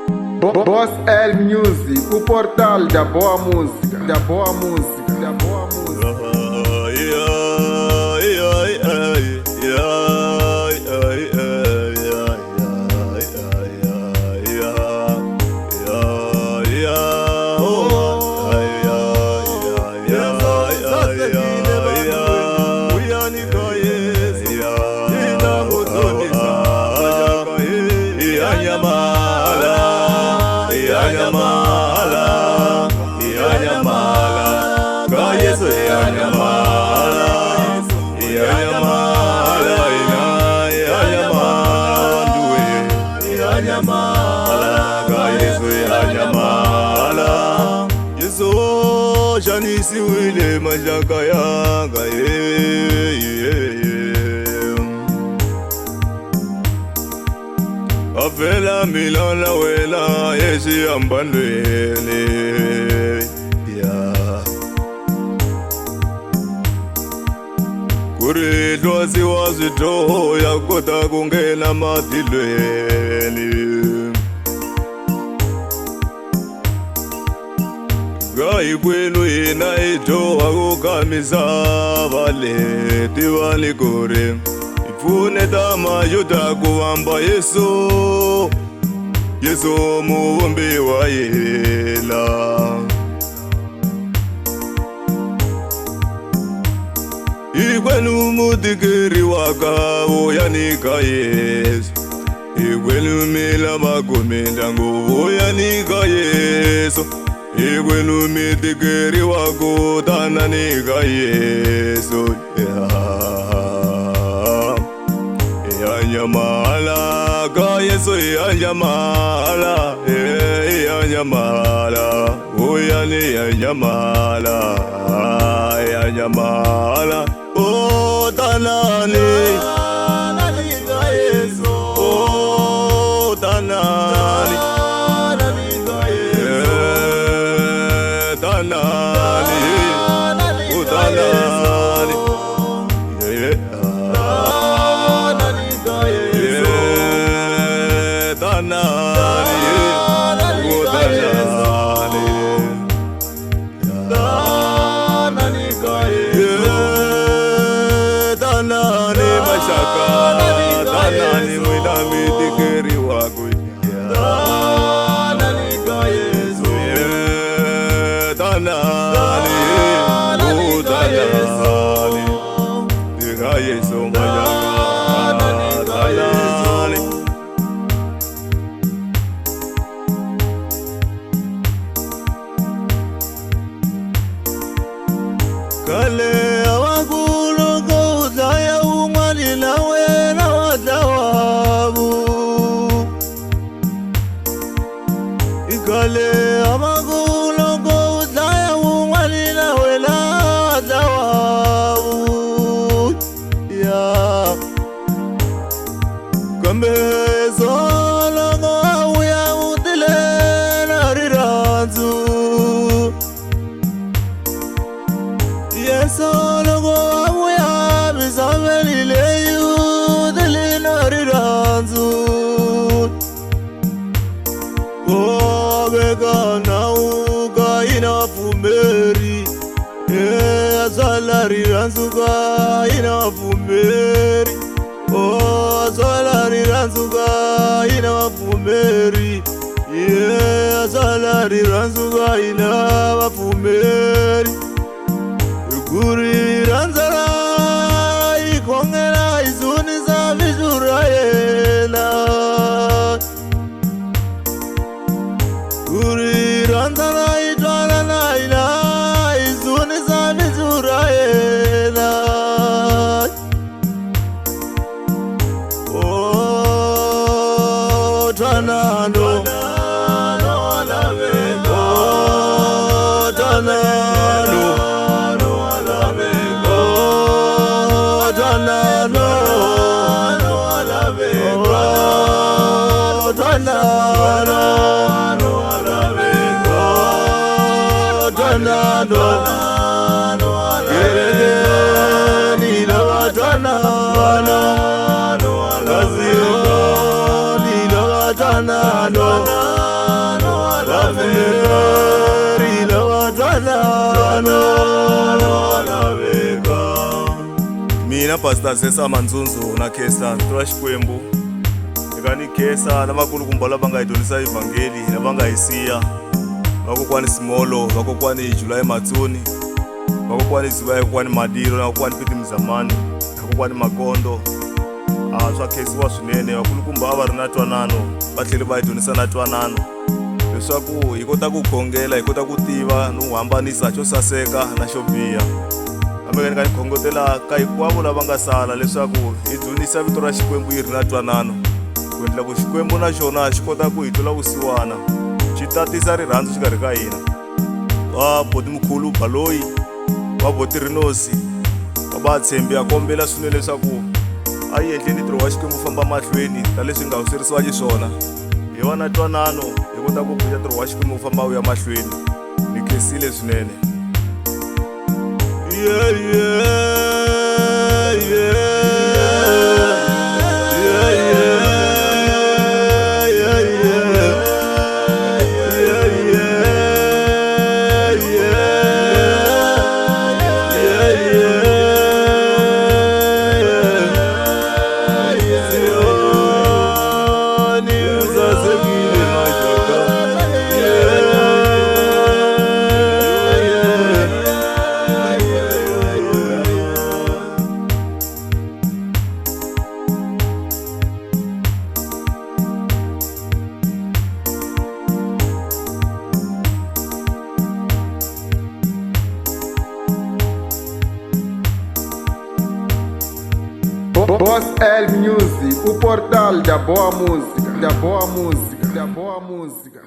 Boss L Music, o portal da boa música, da boa música, da boa música. Janisi wile majaka yanga Afela milana wela yeshi ambandwele Kuri dozi wazito ya kota kungena matilweni Gai kwenu ina ito wakukamisa vale tiwali kore Ifune tama yuta kuwamba Yesu Yesu muumbi wa yela Ikwenu mutikiri waka uyanika Yesu Ikwenu mila makuminda nguvu uyanika Yesu Ikwenu mitikiri wako tananika Yesu Yanyamala ka Yesu yanyamala Yanyamala uyani yanyamala Yanyamala o tanani Nanika Yesu o tanani Kale awagulo goudaya umali na wena wadawabu Ikale awagulo goudaya umali na wena wadawabu Ya Kambe zolo go ya utile na riranzu Solo go amuya bizameli leyu delina riranzu O bega nauga ina fumeri azala riranzu ga ina fumeri O azala riranzu ga ina fumeri azala riranzu ga ina fumeri Kuri ranzara ikongela izuni za vijura yela Kuri ranzara itwala na ila izuni za vijura yela Oh tanano no Rila watana mina Pastor Sesa Manzunzu na Kesa tora Xikwembu eka ni Kesa na vakulukumba lava nga hi dyondzisa evhangeli lava nga hi siya vakokwani Simolo, vakokwani July Matsoni, vakokwani Ziva, vakokwani Madiro na vakokwani Piti Mzamani, vakokwani Makondo. Swa khesiwa swinene vakulukumba a va ri na ntwanano va tlhela va hi dyondzisa na ntwanano leswaku hi kota ku khongela, hi kota ku tiva no hambanisa xo saseka na xo biha. Kambe ni nga ni khongotela ka hinkwavo lava nga sala leswaku hi dzunisa vito ra Xikwembu hi ri na ntwanano ku endla ku Xikwembu na xona xi kota ku hi tlula vusiwana xi tatisa rirhandzu xikarhi ka hina. Va Boti Mkhulu Baloyi, va Boti Rinosi, va Vatshembi a kombela swinene leswaku a yi endleni ntirho wa Xikwembu famba mahlweni ta leswi nga huserisiwa xiswona hi va na ntwanano hi kota ku pfuxa ntirho wa Xikwembu famba wu ya mahlweni. Ni khensile swinene. Boss L Music, o portal da boa música, da boa música, da boa música.